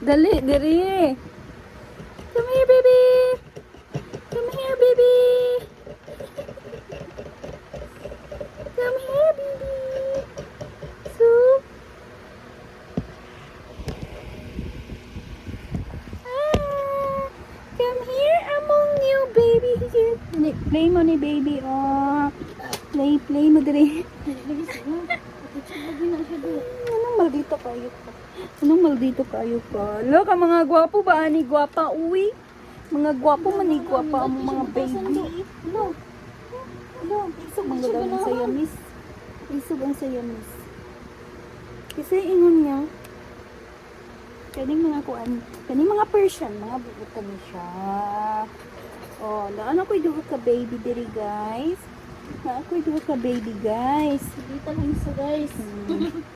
Dali, diri. Come here, baby. Come here, baby. Come here, baby. So. Ah, come here among you, baby. Here. Play mo ni baby, oh. Play mo diri. Anong maldito kayo pa? Anong maldito kayo pa? Lo, ka mga gwapo ba? Ani gwapa, uwi? Mga gwapo man ni gwapa ang mga baby. Lo. Lo, isog ang gagawin sa yamis. Isog ang sa yamis. Kasi ingon niya, kaning mga kuan, kaning mga Persian, mga bubutan ni siya. Oh, laan ako'y duha ka baby diri, guys. Laan ako'y duha ka baby, guys. Dito lang isa guys.